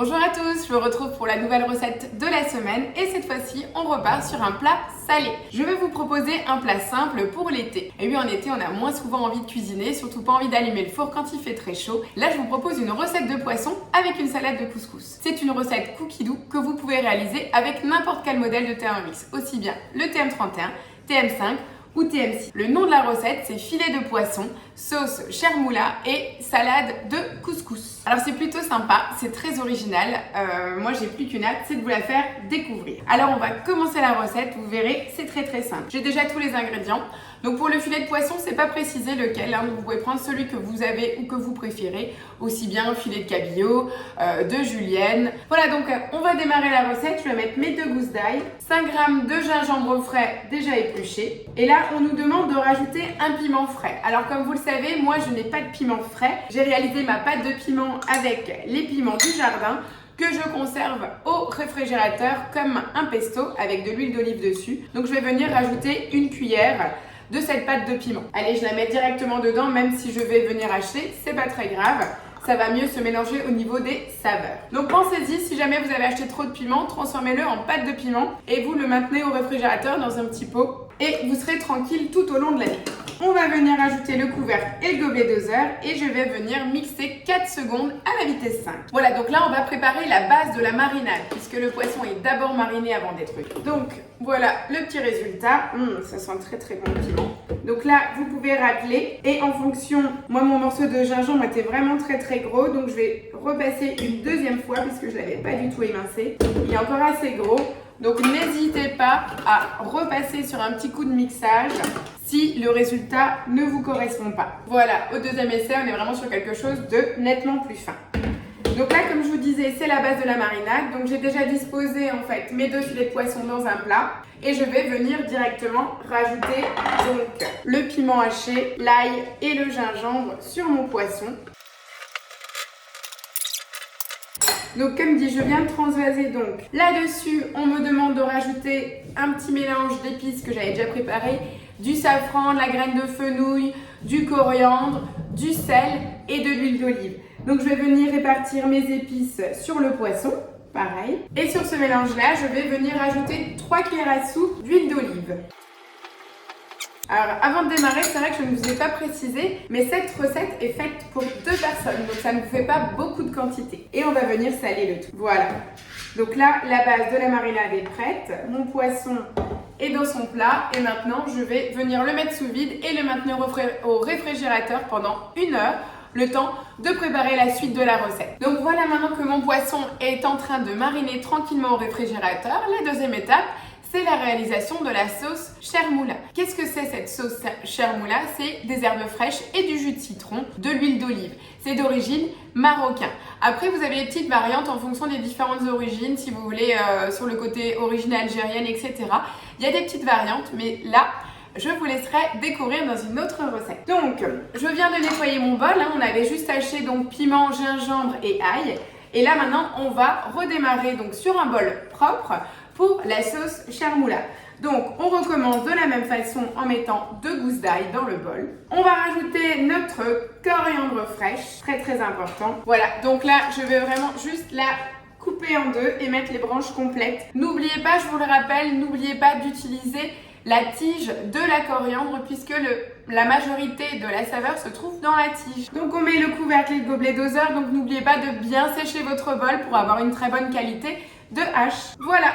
Bonjour à tous, je vous retrouve pour la nouvelle recette de la semaine et cette fois-ci on repart sur un plat salé. Je vais vous proposer un plat simple pour l'été. Et oui, en été on a moins souvent envie de cuisiner, surtout pas envie d'allumer le four quand il fait très chaud. Là je vous propose une recette de poisson avec une salade de couscous. C'est une recette cookie doux que vous pouvez réaliser avec n'importe quel modèle de Thermomix, aussi bien le TM31, TM5 ou TM6. Le nom de la recette, c'est filet de poisson, sauce chermoula et salade de couscous. Alors c'est plutôt sympa, c'est très original. Moi j'ai plus qu'une hâte, c'est de vous la faire découvrir. Alors on va commencer la recette, vous verrez, c'est très simple. J'ai déjà tous les ingrédients. Donc pour le filet de poisson, c'est pas précisé lequel, hein. Vous pouvez prendre celui que vous avez ou que vous préférez, aussi bien filet de cabillaud, de julienne. Voilà, donc on va démarrer la recette. Je vais mettre mes 2 gousses d'ail, 5 g de gingembre frais déjà épluché. Et là, on nous demande de rajouter un piment frais. Alors comme vous le savez, moi je n'ai pas de piment frais. J'ai réalisé ma pâte de piment avec les piments du jardin que je conserve au réfrigérateur comme un pesto avec de l'huile d'olive dessus. Donc je vais venir rajouter une cuillère de cette pâte de piment. Allez, je la mets directement dedans, même si je vais venir acheter, c'est pas très grave. Ça va mieux se mélanger au niveau des saveurs. Donc pensez-y, si jamais vous avez acheté trop de piment, transformez-le en pâte de piment et vous le maintenez au réfrigérateur dans un petit pot et vous serez tranquille tout au long de l'année. On va venir ajouter le couvercle et le gobelet doseur et je vais venir mixer 4 secondes à la vitesse 5. Voilà, donc là on va préparer la base de la marinade puisque le poisson est d'abord mariné avant d'être cuit. Donc voilà le petit résultat. Ça sent très bon le piment. Donc là vous pouvez racler et en fonction, moi mon morceau de gingembre était vraiment très gros, donc je vais repasser une deuxième fois puisque je l'avais pas du tout émincé. Il est encore assez gros. Donc n'hésitez pas à repasser sur un petit coup de mixage si le résultat ne vous correspond pas. Voilà, au deuxième essai, on est vraiment sur quelque chose de nettement plus fin. Donc là, comme je vous disais, c'est la base de la marinade. Donc j'ai déjà disposé en fait mes 2 filets de poisson dans un plat et je vais venir directement rajouter donc le piment haché, l'ail et le gingembre sur mon poisson. Donc comme dit, je viens de transvaser donc. Là-dessus, on me demande de rajouter un petit mélange d'épices que j'avais déjà préparé, du safran, de la graine de fenouil, du coriandre, du sel et de l'huile d'olive. Donc je vais venir répartir mes épices sur le poisson, pareil. Et sur ce mélange-là, je vais venir ajouter 3 cuillères à soupe d'huile d'olive. Alors avant de démarrer, c'est vrai que je ne vous ai pas précisé, mais cette recette est faite pour 2 personnes, donc ça ne vous fait pas beaucoup de quantité. Et on va venir saler le tout. Voilà. Donc là, la base de la marinade est prête. Mon poisson est dans son plat et maintenant je vais venir le mettre sous vide et le maintenir au réfrigérateur pendant 1 heure. Le temps de préparer la suite de la recette. Donc voilà, maintenant que mon poisson est en train de mariner tranquillement au réfrigérateur, la deuxième étape, c'est la réalisation de la sauce chermoula. Qu'est-ce que c'est cette sauce chermoula? C'est des herbes fraîches et du jus de citron, de l'huile d'olive. C'est d'origine marocain. Après, vous avez des petites variantes en fonction des différentes origines, si vous voulez, sur le côté origine algérienne, etc. Il y a des petites variantes, mais là, je vous laisserai découvrir dans une autre recette. Donc, je viens de nettoyer mon bol. On avait juste haché donc piment, gingembre et ail. Et là, maintenant, on va redémarrer donc sur un bol propre pour la sauce chermoula. Donc, on recommence de la même façon en mettant 2 gousses d'ail dans le bol. On va rajouter notre coriandre fraîche, très important. Voilà, donc là, je vais vraiment juste la couper en 2 et mettre les branches complètes. N'oubliez pas, je vous le rappelle, n'oubliez pas d'utiliser la tige de la coriandre puisque la majorité de la saveur se trouve dans la tige. Donc on met le couvercle et le gobelet doseur, donc n'oubliez pas de bien sécher votre bol pour avoir une très bonne qualité de hache. Voilà,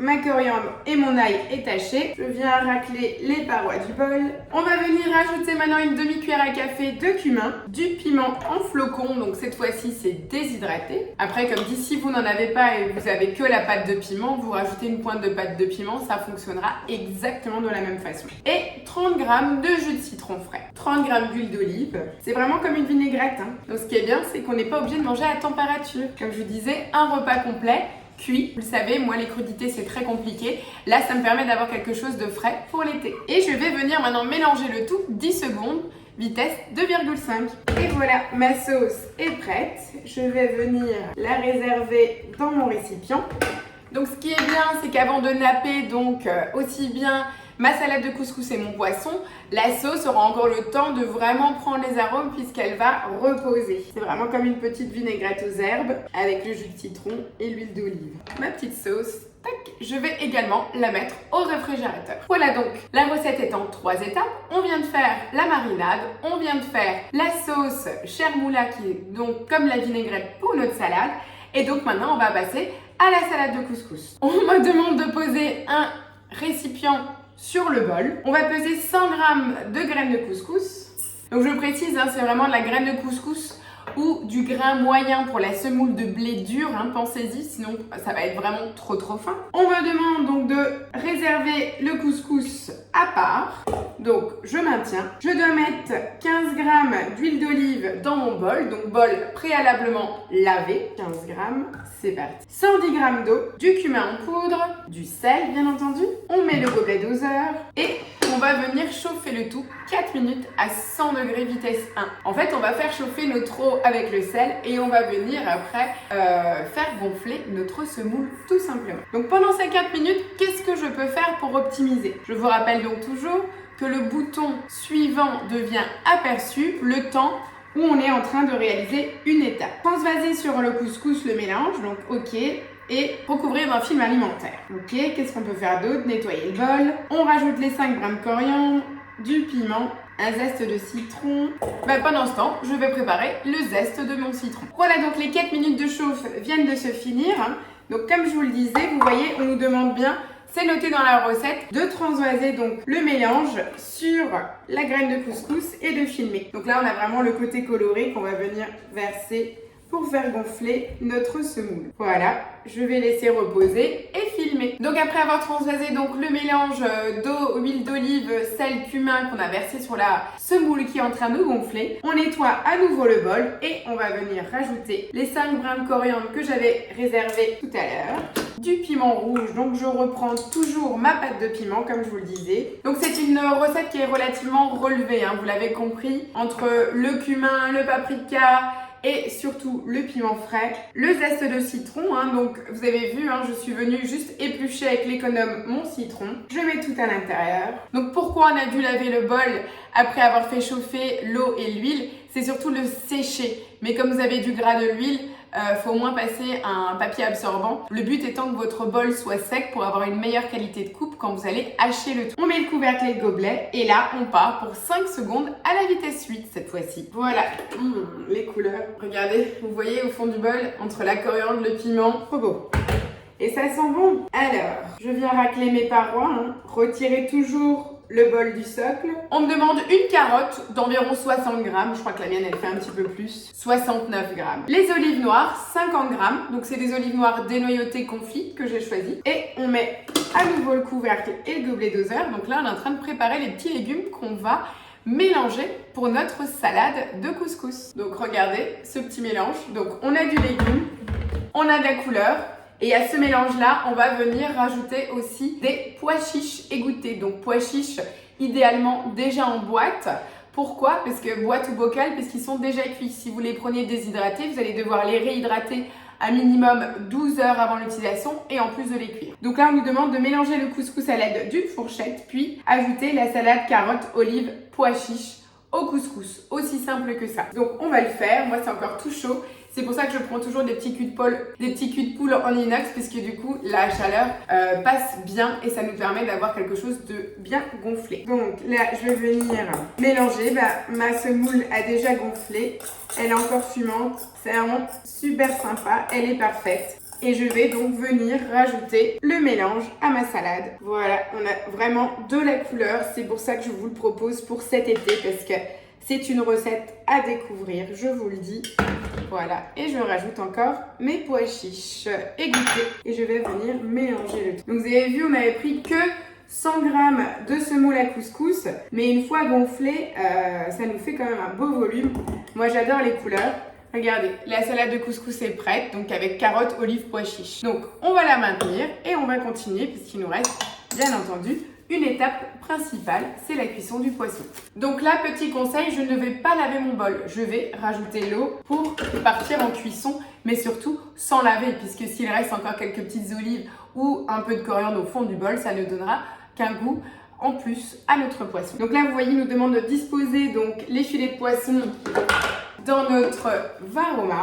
ma coriandre et mon ail est haché. Je viens racler les parois du bol. On va venir ajouter maintenant une demi-cuillère à café de cumin, du piment en flocons, donc cette fois-ci c'est déshydraté. Après, comme dit, si vous n'en avez pas et vous avez que la pâte de piment, vous rajoutez une pointe de pâte de piment, ça fonctionnera exactement de la même façon. Et 30 g de jus de citron frais, 30 g d'huile d'olive. C'est vraiment comme une vinaigrette, hein. Donc ce qui est bien, c'est qu'on n'est pas obligé de manger à température. Comme je vous disais, un repas complet cuit. Vous le savez, moi les crudités c'est très compliqué. Là ça me permet d'avoir quelque chose de frais pour l'été. Et je vais venir maintenant mélanger le tout 10 secondes, vitesse 2,5. Et voilà, ma sauce est prête. Je vais venir la réserver dans mon récipient. Donc ce qui est bien, c'est qu'avant de napper donc aussi bien ma salade de couscous et mon poisson, la sauce aura encore le temps de vraiment prendre les arômes puisqu'elle va reposer. C'est vraiment comme une petite vinaigrette aux herbes avec le jus de citron et l'huile d'olive. Ma petite sauce. Tac, je vais également la mettre au réfrigérateur. Voilà donc, la recette est en 3 étapes. On vient de faire la marinade, on vient de faire la sauce chermoula qui est donc comme la vinaigrette pour notre salade. Et donc maintenant, on va passer à la salade de couscous. On me demande de poser un récipient sur le bol. On va peser 100 g de graines de couscous. Donc je précise, hein, c'est vraiment de la graine de couscous ou du grain moyen pour la semoule de blé dur, hein, pensez-y, sinon ça va être vraiment trop fin. On me demande donc de réserver le couscous à part. Donc je maintiens. Je dois mettre 15 g d'huile d'olive dans mon bol, donc bol préalablement lavé. 15 g, c'est parti. 110 g d'eau, du cumin en poudre, du sel bien entendu. On met le gobelet doseur et on va venir chauffer le tout 4 minutes à 100 degrés vitesse 1. En fait, on va faire chauffer notre eau avec le sel et on va venir après faire gonfler notre semoule tout simplement. Donc pendant ces 4 minutes, qu'est-ce que je peux faire pour optimiser? Je vous rappelle donc toujours que le bouton suivant devient aperçu le temps où on est en train de réaliser une étape. Transvaser sur le couscous le mélange, donc ok, et recouvrir d'un film alimentaire. Ok, qu'est-ce qu'on peut faire d'autre? Nettoyer le bol. On rajoute les 5 grammes de coriandre, du piment, un zeste de citron. Pendant ce temps, je vais préparer le zeste de mon citron. Voilà, donc les 4 minutes de chauffe viennent de se finir. Donc comme je vous le disais, vous voyez, on nous demande bien, c'est noté dans la recette, de transvaser donc le mélange sur la graine de couscous et de filmer. Donc là, on a vraiment le côté coloré qu'on va venir verser pour faire gonfler notre semoule. Voilà, je vais laisser reposer et filmer. Donc après avoir transvasé donc le mélange d'eau, huile d'olive, sel, cumin qu'on a versé sur la semoule qui est en train de gonfler, on nettoie à nouveau le bol et on va venir rajouter les 5 brins de coriandre que j'avais réservé tout à l'heure, du piment rouge, donc je reprends toujours ma pâte de piment comme je vous le disais. Donc c'est une recette qui est relativement relevée, hein, vous l'avez compris, entre le cumin, le paprika, et surtout le piment frais, le zeste de citron, hein, donc vous avez vu, hein, je suis venue juste éplucher avec l'économe mon citron. Je mets tout à l'intérieur. Donc pourquoi on a dû laver le bol après avoir fait chauffer l'eau et l'huile? C'est surtout le sécher. Mais comme vous avez du gras de l'huile, faut au moins passer un papier absorbant. Le but étant que votre bol soit sec pour avoir une meilleure qualité de coupe quand vous allez hacher le tout. On met le couvercle et le gobelet et là on part pour 5 secondes à la vitesse 8 cette fois-ci. Voilà, les couleurs. Regardez, vous voyez au fond du bol, entre la coriandre, le piment, trop beau. Et ça sent bon. Alors, je viens racler mes parois, hein. Retirer toujours le bol du socle. On me demande une carotte d'environ 60 grammes. Je crois que la mienne, elle fait un petit peu plus. 69 grammes. Les olives noires, 50 grammes. Donc, c'est des olives noires dénoyautées confites que j'ai choisies. Et on met à nouveau le couvercle et le gobelet doseur. Donc là, on est en train de préparer les petits légumes qu'on va mélanger pour notre salade de couscous. Donc, regardez ce petit mélange. Donc, on a du légume, on a de la couleur. Et à ce mélange-là, on va venir rajouter aussi des pois chiches égouttés. Donc pois chiches idéalement déjà en boîte. Pourquoi? Parce que boîte ou bocal, parce qu'ils sont déjà cuits. Si vous les prenez déshydratés, vous allez devoir les réhydrater à minimum 12 heures avant l'utilisation et en plus de les cuire. Donc là, on nous demande de mélanger le couscous à l'aide d'une fourchette, puis ajouter la salade carottes, olives, pois chiches au couscous. Aussi simple que ça. Donc on va le faire. Moi, c'est encore tout chaud. C'est pour ça que je prends toujours des petits culs de poule en inox, parce que du coup, la chaleur passe bien et ça nous permet d'avoir quelque chose de bien gonflé. Donc là, je vais venir mélanger. Ma semoule a déjà gonflé. Elle est encore fumante. C'est vraiment super sympa. Elle est parfaite. Et je vais donc venir rajouter le mélange à ma salade. Voilà, on a vraiment de la couleur. C'est pour ça que je vous le propose pour cet été, parce que c'est une recette à découvrir, je vous le dis. Voilà, et je rajoute encore mes pois chiches égouttés. Et je vais venir mélanger le tout. Donc vous avez vu, on n'avait pris que 100 g de semoule à couscous. Mais une fois gonflé, ça nous fait quand même un beau volume. Moi, j'adore les couleurs. Regardez, la salade de couscous est prête, donc avec carottes, olives, pois chiches. Donc, on va la maintenir et on va continuer puisqu'il nous reste, bien entendu, une étape principale, c'est la cuisson du poisson. Donc là, petit conseil, je ne vais pas laver mon bol. Je vais rajouter l'eau pour partir en cuisson, mais surtout sans laver, puisque s'il reste encore quelques petites olives ou un peu de coriandre au fond du bol, ça ne donnera qu'un goût en plus à notre poisson. Donc là, vous voyez, il nous demande de disposer donc les filets de poisson dans notre varoma.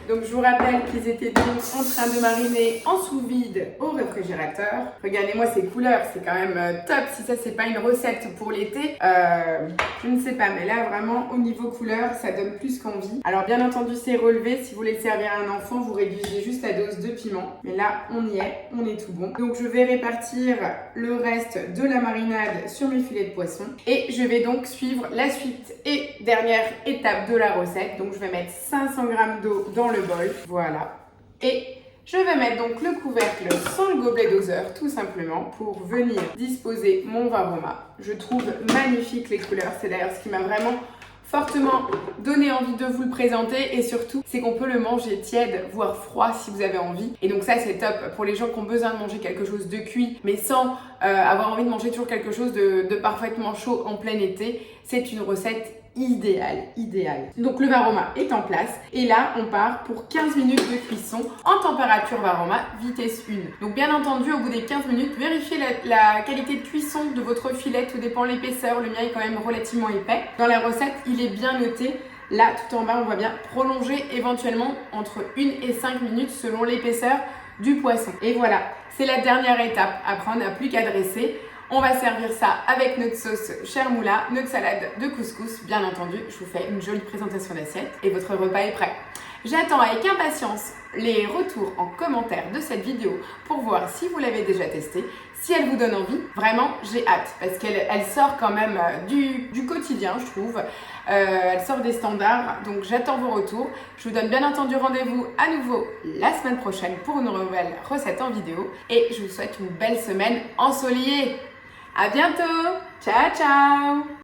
Donc je vous rappelle qu'ils étaient donc en train de mariner en sous-vide au réfrigérateur. Regardez-moi ces couleurs, c'est quand même top. Si ça c'est pas une recette pour l'été, je ne sais pas, mais là vraiment au niveau couleur, ça donne plus qu'envie. Alors bien entendu c'est relevé, si vous voulez servir à un enfant, vous réduisez juste la dose de piment. Mais là on y est, on est tout bon. Donc je vais répartir le reste de la marinade sur mes filets de poisson. Et je vais donc suivre la suite et dernière étape de la recette. Donc je vais mettre 500 g d'eau dans le bol, voilà. Et je vais mettre donc le couvercle sans le gobelet doseur, tout simplement, pour venir disposer mon varoma. Je trouve magnifique les couleurs, c'est d'ailleurs ce qui m'a vraiment fortement donné envie de vous le présenter, et surtout c'est qu'on peut le manger tiède voire froid si vous avez envie, et donc ça c'est top pour les gens qui ont besoin de manger quelque chose de cuit mais sans avoir envie de manger toujours quelque chose de parfaitement chaud en plein été. C'est une recette idéal. Donc le varoma est en place et là on part pour 15 minutes de cuisson en température varoma vitesse 1. Donc bien entendu au bout des 15 minutes, vérifiez la qualité de cuisson de votre filet, tout dépend de l'épaisseur, le mien est quand même relativement épais. Dans la recette il est bien noté, là tout en bas on voit bien prolonger éventuellement entre 1 et 5 minutes selon l'épaisseur du poisson. Et voilà, c'est la dernière étape, après on n'a plus qu'à dresser. On va servir ça avec notre sauce chermoula, notre salade de couscous. Bien entendu, je vous fais une jolie présentation d'assiette et votre repas est prêt. J'attends avec impatience les retours en commentaire de cette vidéo pour voir si vous l'avez déjà testé, si elle vous donne envie. Vraiment, j'ai hâte parce qu'elle sort quand même du quotidien, je trouve. Elle sort des standards, donc j'attends vos retours. Je vous donne bien entendu rendez-vous à nouveau la semaine prochaine pour une nouvelle recette en vidéo et je vous souhaite une belle semaine ensoleillée. À bientôt. Ciao, ciao.